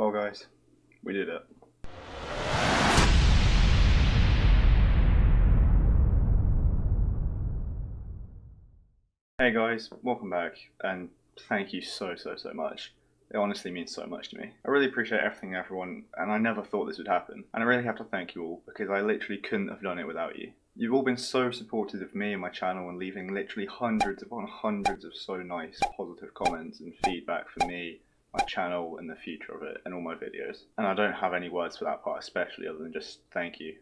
Well guys, we did it. Hey guys, welcome back, and thank you so much. It honestly means so much to me. I really appreciate everything everyone, and I never thought this would happen. And I really have to thank you all, because I literally couldn't have done it without you. You've all been so supportive of me and my channel and leaving literally hundreds upon hundreds of so nice, positive comments and feedback for me, my channel and the future of it and all my videos. And I don't have any words for that part especially other than just thank you.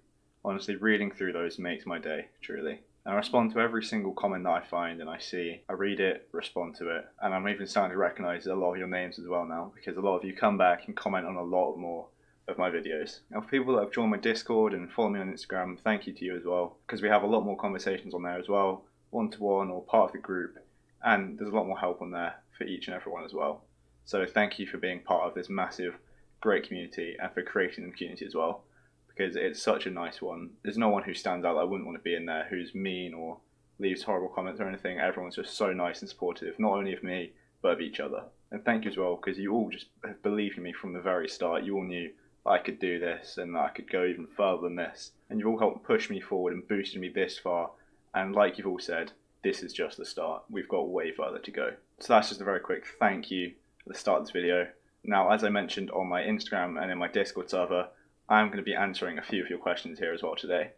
Honestly, reading through those makes my day, truly. And I respond to every single comment that I find and I see. I read it, respond to it, and I'm even starting to recognise a lot of your names as well now, because a lot of you come back and comment on a lot more of my videos. Now, for people that have joined my Discord and follow me on Instagram, thank you to you as well, because we have a lot more conversations on there as well, one-to-one or part of the group, and there's a lot more help on there for each and everyone as well. So thank you for being part of this massive, great community and for creating the community as well, because it's such a nice one. There's no one who stands out that I wouldn't want to be in there, who's mean or leaves horrible comments or anything. Everyone's just so nice and supportive, not only of me, but of each other. And thank you as well, because you all just have believed in me from the very start. You all knew I could do this and that I could go even further than this. And you've all helped push me forward and boosted me this far. And like you've all said, this is just the start. We've got way further to go. So that's just a very quick thank you at the start of this video. Now, as I mentioned on my Instagram and in my Discord server, I'm going to be answering a few of your questions here as well today.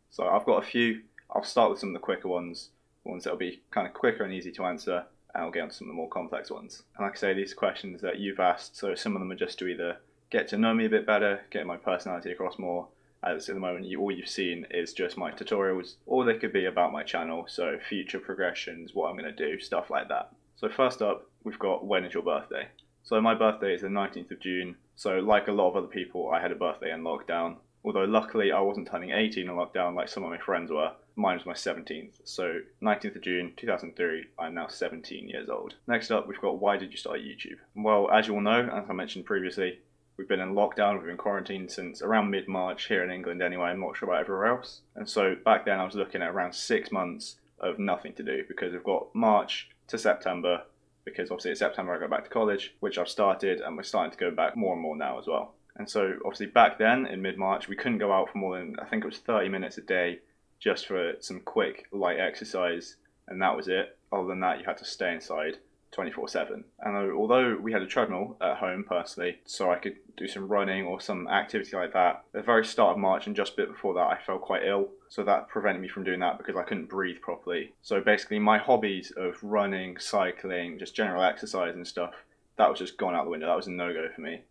So I've got a few. I'll start with some of the quicker ones that'll be kind of quicker and easy to answer, and I'll get on to some of the more complex ones. And like I say, these are questions that you've asked, so some of them are just to either get to know me a bit better, get my personality across more, as at the moment all you've seen is just my tutorials, or they could be about my channel, so future progressions, what I'm going to do, stuff like that. So first up, we've got when is your birthday? So my birthday is the 19th of June, so like a lot of other people, I had a birthday in lockdown. Although luckily I wasn't turning 18 in lockdown like some of my friends were. Mine was my 17th, so 19th of June 2003, I'm now 17 years old. Next up, we've got why did you start YouTube? Well, as you all know, as I mentioned previously, we've been in lockdown, we've been quarantined since around mid-March here in England anyway, I'm not sure about everywhere else. And so back then I was looking at around 6 months of nothing to do, because we've got March to September, because obviously in September I go back to college, which I've started, and we're starting to go back more and more now as well. And so obviously back then in mid-March we couldn't go out for more than, I think it was 30 minutes a day, just for some quick light exercise, and that was it. Other than that you had to stay inside 24/7. And although we had a treadmill at home personally, so I could do some running or some activity like that, at the very start of March and just a bit before that I felt quite ill, so that prevented me from doing that because I couldn't breathe properly. So basically my hobbies of running, cycling, just general exercise and stuff, that was just gone out the window. That was a no-go for me.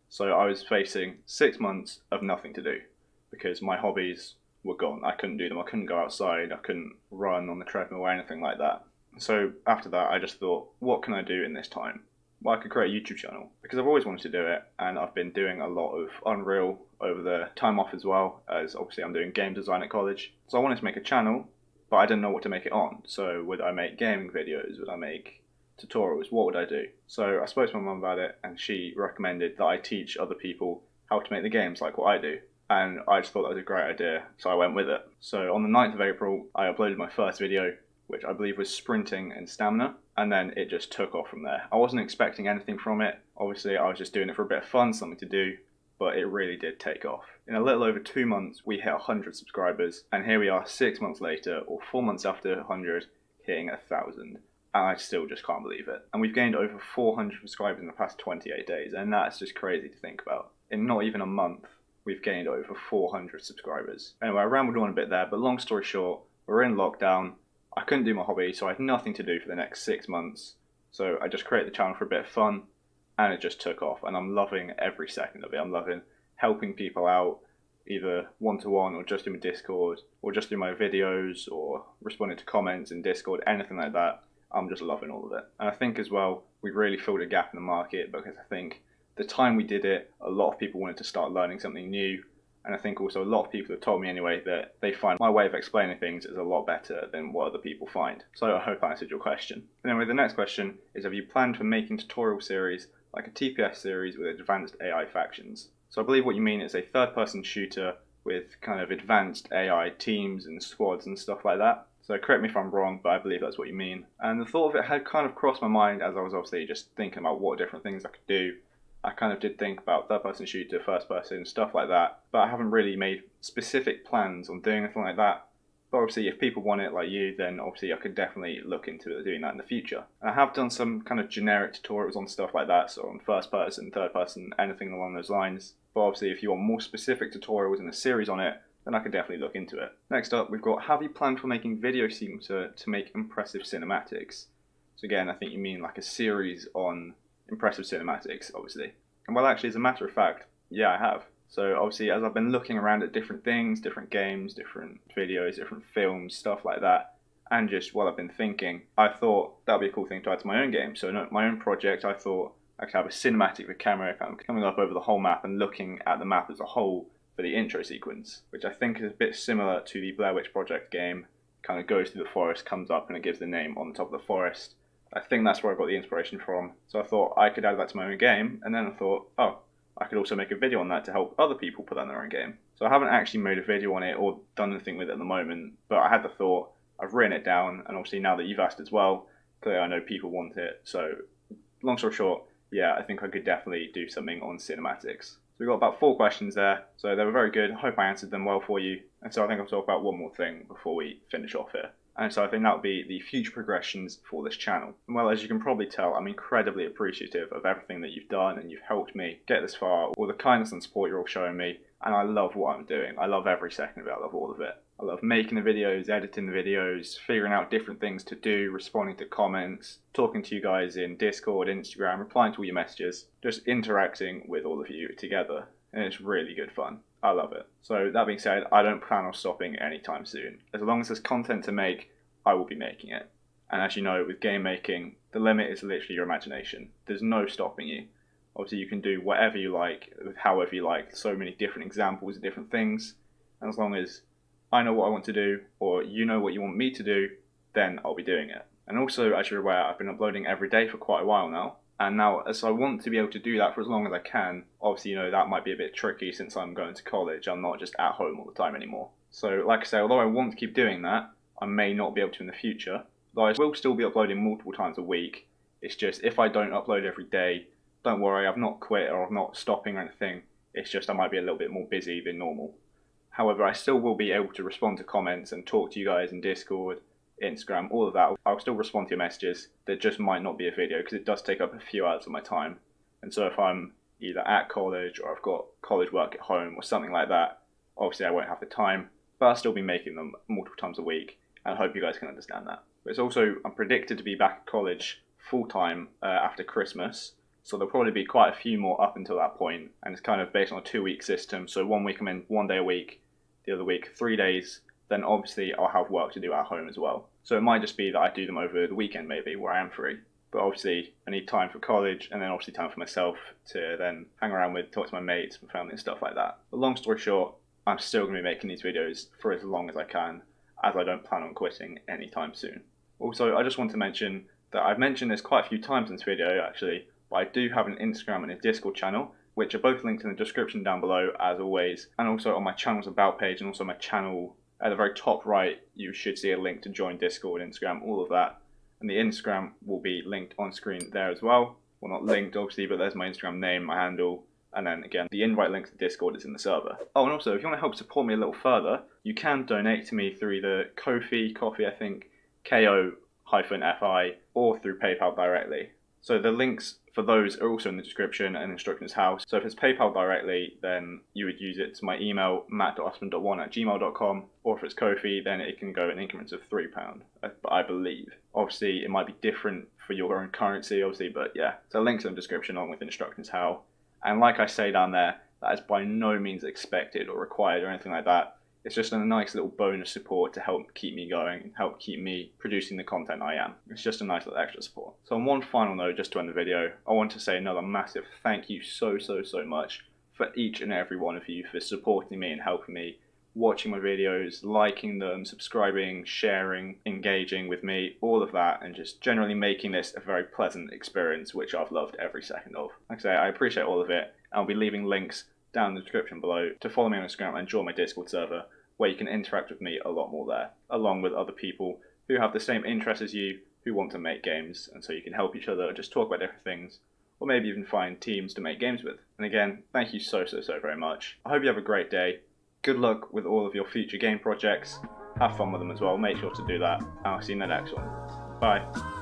So I was facing 6 months of nothing to do because my hobbies were gone. I couldn't do them. I couldn't go outside. I couldn't run on the treadmill or anything like that. So after that, I just thought, what can I do in this time? Well, I could create a YouTube channel because I've always wanted to do it, and I've been doing a lot of Unreal over the time off as well, as obviously I'm doing game design at college. So I wanted to make a channel, but I didn't know what to make it on. So would I make gaming videos? Would I make tutorials? What would I do? So I spoke to my mum about it, and she recommended that I teach other people how to make the games like what I do. And I just thought that was a great idea, so I went with it. So on the 9th of April, I uploaded my first video, which I believe was sprinting and stamina, and then it just took off from there. I wasn't expecting anything from it. Obviously, I was just doing it for a bit of fun, something to do, but it really did take off. In a little over 2 months, we hit 100 subscribers, and here we are 6 months later, or 4 months after 100, hitting 1,000. And I still just can't believe it. And we've gained over 400 subscribers in the past 28 days, and that's just crazy to think about. In not even a month, we've gained over 400 subscribers. Anyway, I rambled on a bit there, but long story short, we're in lockdown. I couldn't do my hobby, so I had nothing to do for the next 6 months. So I just created the channel for a bit of fun, and it just took off. And I'm loving every second of it. I'm loving helping people out, either one-to-one or just in my Discord, or just in my videos, or responding to comments in Discord, anything like that. I'm just loving all of it. And I think as well, we've really filled a gap in the market, because I think the time we did it, a lot of people wanted to start learning something new. And I think also a lot of people have told me anyway that they find my way of explaining things is a lot better than what other people find. So I hope I answered your question. Anyway, the next question is, have you planned for making tutorial series like a TPS series with advanced AI factions? So I believe what you mean is a third-person shooter with kind of advanced AI teams and squads and stuff like that. So correct me if I'm wrong, but I believe that's what you mean. And the thought of it had kind of crossed my mind as I was obviously just thinking about what different things I could do. I kind of did think about third-person shooter, first-person, stuff like that, but I haven't really made specific plans on doing anything like that. But obviously, if people want it like you, then obviously I could definitely look into doing that in the future. And I have done some kind of generic tutorials on stuff like that, so on first person, third person, anything along those lines. But obviously, if you want more specific tutorials in a series on it, then I could definitely look into it. Next up, we've got, have you planned for making video sequencer to make impressive cinematics? So again, I think you mean like a series on impressive cinematics, obviously. And well, actually, as a matter of fact, yeah, I have. So obviously, as I've been looking around at different things, different games, different videos, different films, stuff like that, and just while I've been thinking, I thought that would be a cool thing to add to my own game. So my own project, I thought I could have a cinematic with camera kind of coming up over the whole map and looking at the map as a whole for the intro sequence, which I think is a bit similar to the Blair Witch Project game. Kind of goes through the forest, comes up, and it gives the name on the top of the forest. I think that's where I got the inspiration from. So I thought I could add that to my own game, and then I thought, oh, I could also make a video on that to help other people put that in their own game. So I haven't actually made a video on it or done anything with it at the moment, but I had the thought, I've written it down, and obviously now that you've asked as well, clearly I know people want it. So long story short, yeah, I think I could definitely do something on cinematics. So we've got about 4 questions there, so they were very good. I hope I answered them well for you. And so I think I'll talk about one more thing before we finish off here. And so I think that would be the future progressions for this channel. And well, as you can probably tell, I'm incredibly appreciative of everything that you've done and you've helped me get this far, all the kindness and support you're all showing me, and I love what I'm doing. I love every second of it, I love all of it. I love making the videos, editing the videos, figuring out different things to do, responding to comments, talking to you guys in Discord, Instagram, replying to all your messages, just interacting with all of you together. And it's really good fun. I love it. So that being said, I don't plan on stopping anytime soon. As long as there's content to make, I will be making it. And as you know, with game making, the limit is literally your imagination. There's no stopping you. Obviously, you can do whatever you like, with however you like, so many different examples of different things. And as long as I know what I want to do, or you know what you want me to do, then I'll be doing it. And also, as you're aware, I've been uploading every day for quite a while now. And now, as I want to be able to do that for as long as I can, obviously, you know, that might be a bit tricky since I'm going to college. I'm not just at home all the time anymore. So, like I say, although I want to keep doing that, I may not be able to in the future. Though I will still be uploading multiple times a week. It's just, if I don't upload every day, don't worry, I've not quit or I'm not stopping or anything. It's just I might be a little bit more busy than normal. However, I still will be able to respond to comments and talk to you guys in Discord, Instagram, all of that. I'll still respond to your messages. There just might not be a video because it does take up a few hours of my time. And so if I'm either at college or I've got college work at home or something like that, obviously I won't have the time, but I'll still be making them multiple times a week. And I hope you guys can understand that. But it's also, I'm predicted to be back at college full-time after Christmas. So there'll probably be quite a few more up until that point. And it's kind of based on a 2-week system. So 1 week I'm in 1 day a week, the other week 3 days. Then obviously I'll have work to do at home as well. So it might just be that I do them over the weekend maybe, where I am free. But obviously I need time for college and then obviously time for myself to then hang around with, talk to my mates, my family and stuff like that. But long story short, I'm still going to be making these videos for as long as I can, as I don't plan on quitting anytime soon. Also, I just want to mention that I've mentioned this quite a few times in this video actually, but I do have an Instagram and a Discord channel, which are both linked in the description down below as always, and also on my channel's about page and also my channel at the very top right you should see a link to join Discord, Instagram, all of that. And the Instagram will be linked on screen there as well. Well, not linked obviously, but there's my Instagram name, my handle, and then again, the invite link to Discord is in the server. Oh, and also, if you want to help support me a little further, you can donate to me through the Ko-fi, I think, ko-fi, or through PayPal directly. So the links for those are also in the description and instructions how. So if it's PayPal directly, then you would use it to my email, matt.aspland.1@gmail.com, or if it's Ko-fi, then it can go in increments of £3, I believe. Obviously, it might be different for your own currency, obviously, but yeah. So links in the description along with instructions how. And like I say down there, that is by no means expected or required or anything like that. It's just a nice little bonus support to help keep me going and help keep me producing the content I am. It's just a nice little extra support. So on one final note, just to end the video, I want to say another massive thank you so much for each and every one of you for supporting me and helping me, watching my videos, liking them, subscribing, sharing, engaging with me, all of that, and just generally making this a very pleasant experience, which I've loved every second of. Like I say, I appreciate all of it. I'll be leaving links down in the description below to follow me on Instagram and join my Discord server, where you can interact with me a lot more there, along with other people who have the same interests as you, who want to make games, and so you can help each other, just talk about different things, or maybe even find teams to make games with. And again, thank you so very much. I hope you have a great day. Good luck with all of your future game projects. Have fun with them as well. Make sure to do that. And I'll see you in the next one. Bye.